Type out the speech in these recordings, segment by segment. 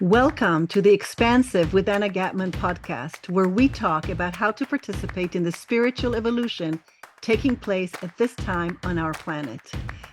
Welcome to the Expansive with Anna Gatman podcast, where we talk about how to participate in the spiritual evolution taking place at this time on our planet,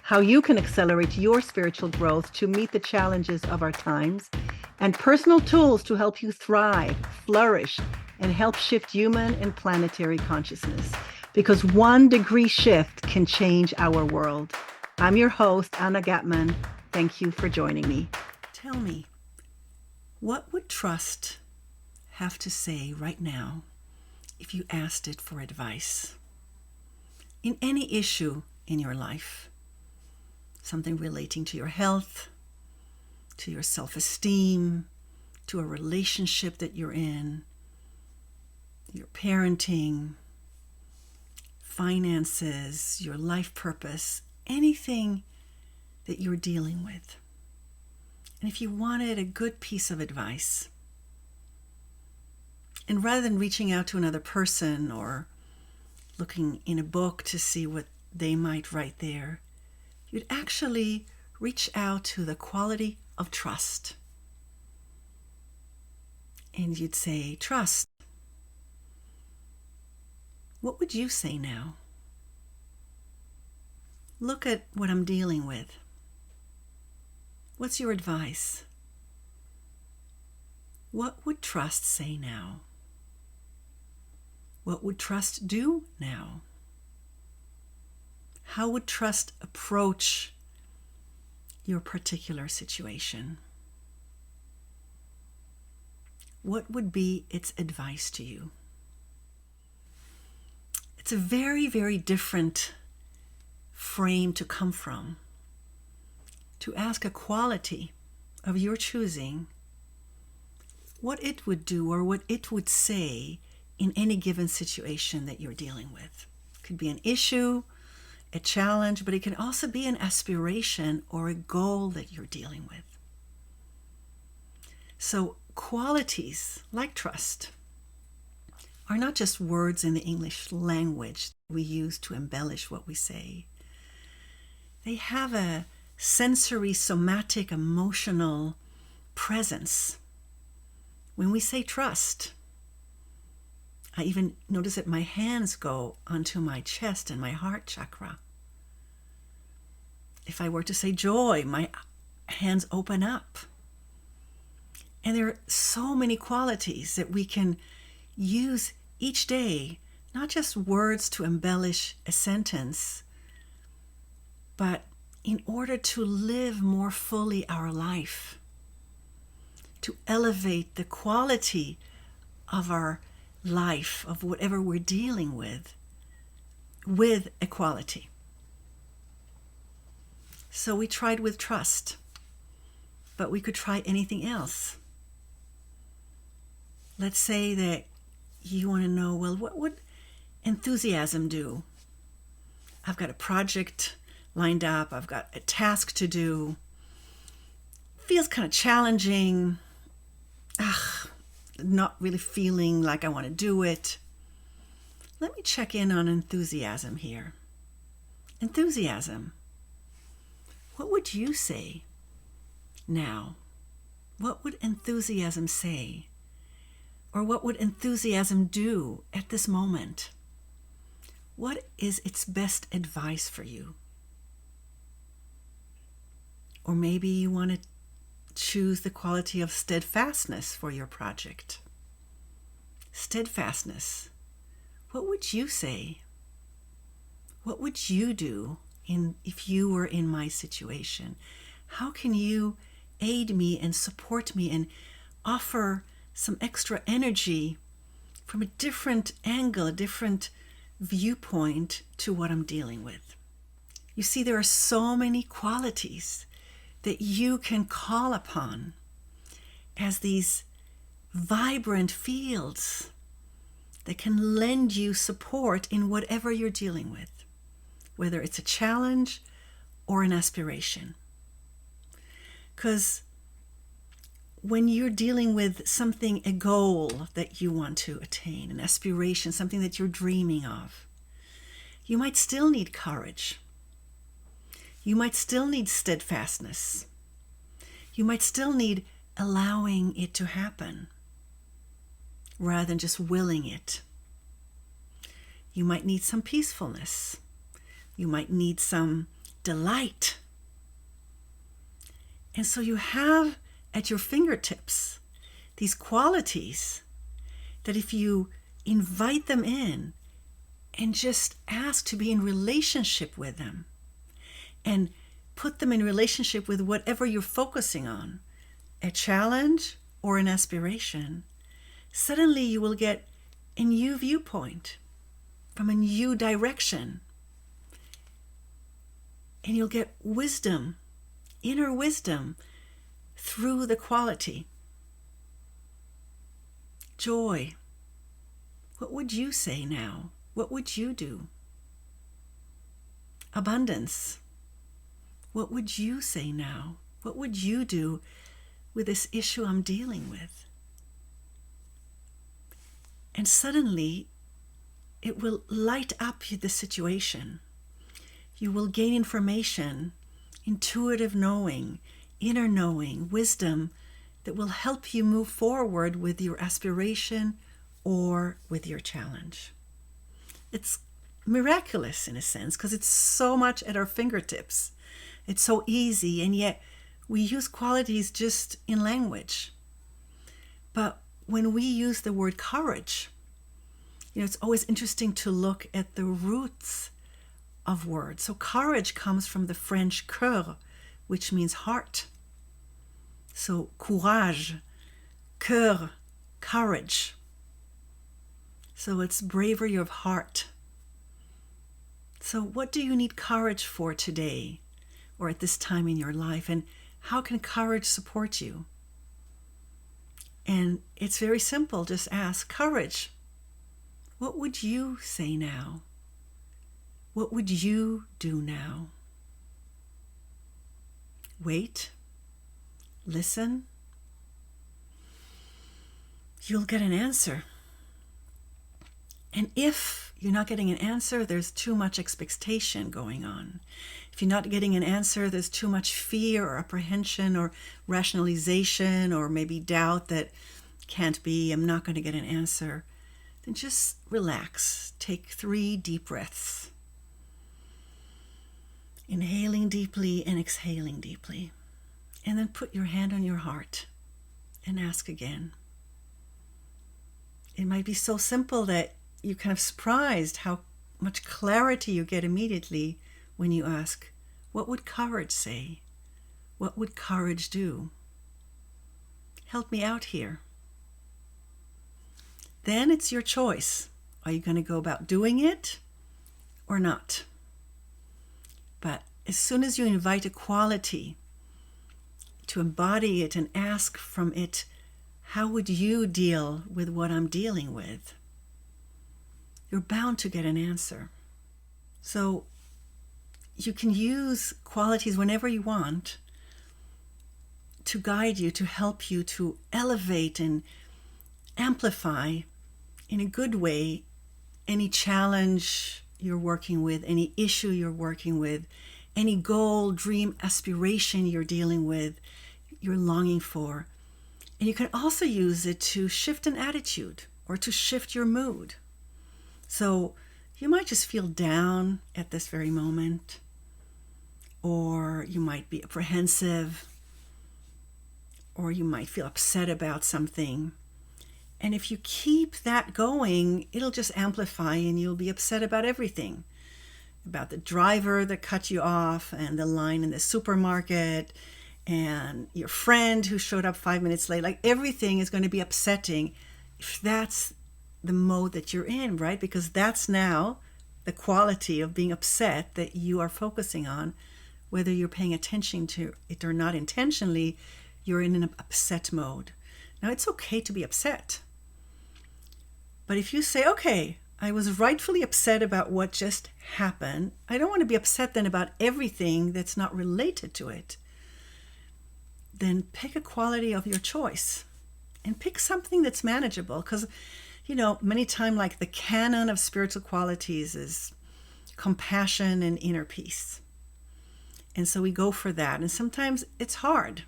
how you can accelerate your spiritual growth to meet the challenges of our times, and personal tools to help you thrive, flourish, and help shift human and planetary consciousness. Because 1 degree shift can change our world. I'm your host, Anna Gatman. Thank you for joining me. Tell me, what would trust have to say right now if you asked it for advice? In any issue in your life, something relating to your health, to your self-esteem, to a relationship that you're in, your parenting, finances, your life purpose, anything that you're dealing with. And if you wanted a good piece of advice, and rather than reaching out to another person or looking in a book to see what they might write there, you'd actually reach out to the quality of trust. And you'd say, trust. What would you say now? Look at what I'm dealing with. What's your advice? What would trust say now? What would trust do now? How would trust approach your particular situation? What would be its advice to you? It's a very, very different frame to come from. To ask a quality of your choosing what it would do or what it would say in any given situation that you're dealing with. It could be an issue, a challenge, but it can also be an aspiration or a goal that you're dealing with. So qualities like trust are not just words in the English language we use to embellish what we say. They have a sensory, somatic, emotional presence. When we say trust, I even notice that my hands go onto my chest and my heart chakra. If I were to say joy, my hands open up. And there are so many qualities that we can use each day, not just words to embellish a sentence, but in order to live more fully our life, to elevate the quality of our life, of whatever we're dealing with equality. So we tried with trust, but we could try anything else. Let's say that you want to know, well, what would enthusiasm do? I've got a project lined up. I've got a task to do. Feels kind of challenging. Not really feeling like I want to do it. Let me check in on enthusiasm here. Enthusiasm. What would you say now? What would enthusiasm say? Or what would enthusiasm do at this moment? What is its best advice for you? Or maybe you want to choose the quality of steadfastness for your project. Steadfastness. What would you say? What would you do if you were in my situation? How can you aid me and support me and offer some extra energy from a different angle, a different viewpoint to what I'm dealing with? You see, there are so many qualities that you can call upon as these vibrant fields that can lend you support in whatever you're dealing with, whether it's a challenge or an aspiration. Because when you're dealing with something, a goal that you want to attain, an aspiration, something that you're dreaming of, you might still need courage. You might still need steadfastness. You might still need allowing it to happen rather than just willing it. You might need some peacefulness. You might need some delight. And so you have at your fingertips these qualities that if you invite them in and just ask to be in relationship with them and put them in relationship with whatever you're focusing on, a challenge or an aspiration, suddenly you will get a new viewpoint from a new direction. And you'll get wisdom, inner wisdom, through the quality. Joy. What would you say now? What would you do? Abundance. What would you say now? What would you do with this issue I'm dealing with? And suddenly, it will light up the situation. You will gain information, intuitive knowing, inner knowing, wisdom that will help you move forward with your aspiration or with your challenge. It's miraculous in a sense because it's so much at our fingertips. It's so easy, and yet we use qualities just in language. But when we use the word courage, it's always interesting to look at the roots of words. So courage comes from the French cœur, which means heart. So courage, cœur, courage. So it's bravery of heart. So what do you need courage for today or at this time in your life? And how can courage support you? And it's very simple. Just ask, courage, what would you say now? What would you do now? Wait, listen. You'll get an answer. And if you're not getting an answer, there's too much expectation going on. If you're not getting an answer, there's too much fear or apprehension or rationalization or maybe doubt that can't be, I'm not going to get an answer. Then just relax. Take 3 deep breaths. Inhaling deeply and exhaling deeply. And then put your hand on your heart and ask again. It might be so simple that you're kind of surprised how much clarity you get immediately when you ask, what would courage say? What would courage do? Help me out here. Then it's your choice. Are you going to go about doing it or not? But as soon as you invite a quality to embody it and ask from it, how would you deal with what I'm dealing with? You're bound to get an answer. So you can use qualities whenever you want to guide you, to help you to elevate and amplify in a good way any challenge you're working with, any issue you're working with, any goal, dream, aspiration you're dealing with, you're longing for. And you can also use it to shift an attitude or to shift your mood. So you might just feel down at this very moment, or you might be apprehensive, or you might feel upset about something. And if you keep that going, it'll just amplify and you'll be upset about everything. About the driver that cut you off and the line in the supermarket and your friend who showed up 5 minutes late. Like everything is going to be upsetting if that's the mode that you're in, right? Because that's now the quality of being upset that you are focusing on, whether you're paying attention to it or not intentionally, you're in an upset mode. Now it's okay to be upset. But if you say, okay, I was rightfully upset about what just happened, I don't want to be upset then about everything that's not related to it. Then pick a quality of your choice and pick something that's manageable. Because, many times like the canon of spiritual qualities is compassion and inner peace. And so we go for that. And sometimes it's hard.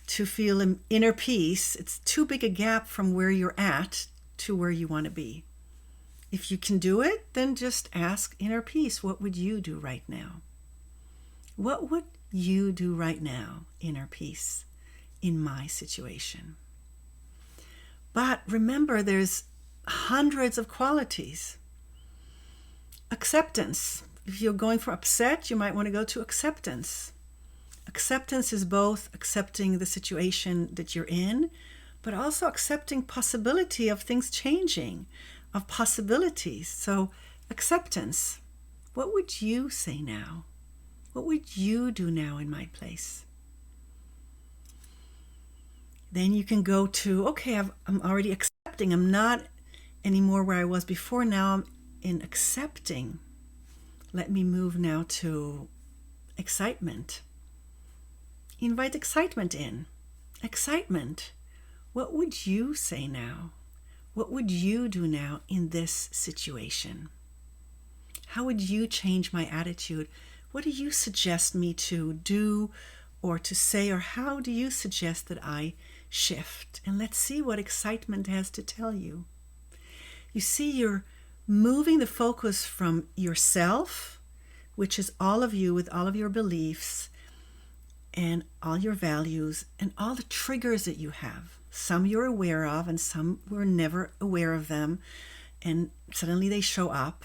to feel inner peace, it's too big a gap from where you're at to where you want to be. If you can do it, then just ask inner peace, what would you do right now? What would you do right now, inner peace, in my situation? But remember, there's hundreds of qualities. Acceptance. If you're going for upset, you might want to go to acceptance. Acceptance is both accepting the situation that you're in, but also accepting possibility of things changing, of possibilities. So acceptance. What would you say now? What would you do now in my place? Then you can go to, okay, I'm already accepting. I'm not anymore where I was before. Now I'm in accepting. Let me move now to excitement. Invite excitement in. Excitement. What would you say now? What would you do now in this situation? How would you change my attitude? What do you suggest me to do or to say, or how do you suggest that I shift? And let's see what excitement has to tell you. You see, you're moving the focus from yourself, which is all of you with all of your beliefs and all your values and all the triggers that you have. Some you're aware of and some were never aware of them, and suddenly they show up.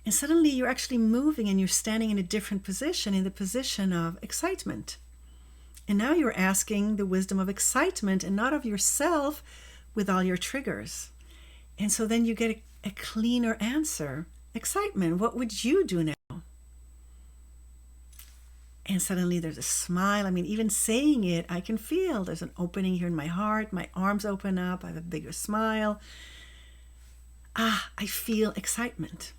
And suddenly you're actually moving and you're standing in a different position, in the position of excitement. And now you're asking the wisdom of excitement and not of yourself with all your triggers. And so then you get a cleaner answer. Excitement, what would you do now? And suddenly there's a smile. I mean, even saying it, I can feel there's an opening here in my heart. My arms open up. I have a bigger smile. I feel excitement.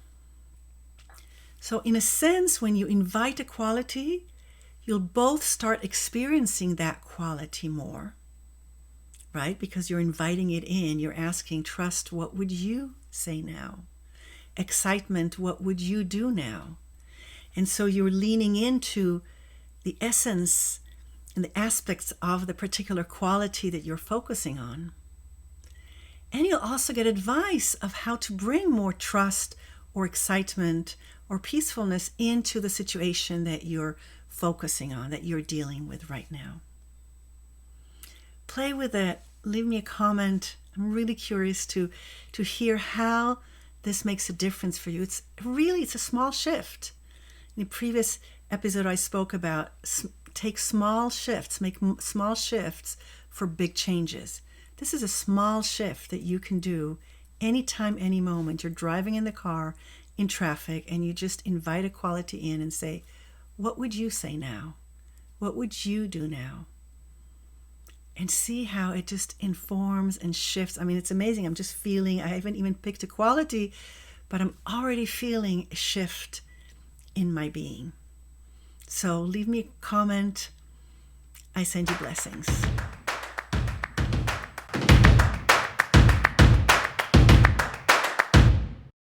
So in a sense, when you invite a quality, you'll both start experiencing that quality more, right? Because you're inviting it in. You're asking, trust, what would you say now? Excitement, what would you do now? And so you're leaning into the essence and the aspects of the particular quality that you're focusing on. And you'll also get advice of how to bring more trust or excitement or peacefulness into the situation that you're focusing on, that you're dealing with right now. Play with it. Leave me a comment. I'm really curious to hear how this makes a difference for you. It's a small shift. In the previous episode, I spoke about take small shifts, make small shifts for big changes. This is a small shift that you can do anytime, any moment. You're driving in the car, in traffic, and you just invite a quality in and say, what would you say now? What would you do now? And see how it just informs and shifts. I mean, it's amazing. I'm just feeling, I haven't even picked a quality, but I'm already feeling a shift in my being. So leave me a comment. I send you blessings.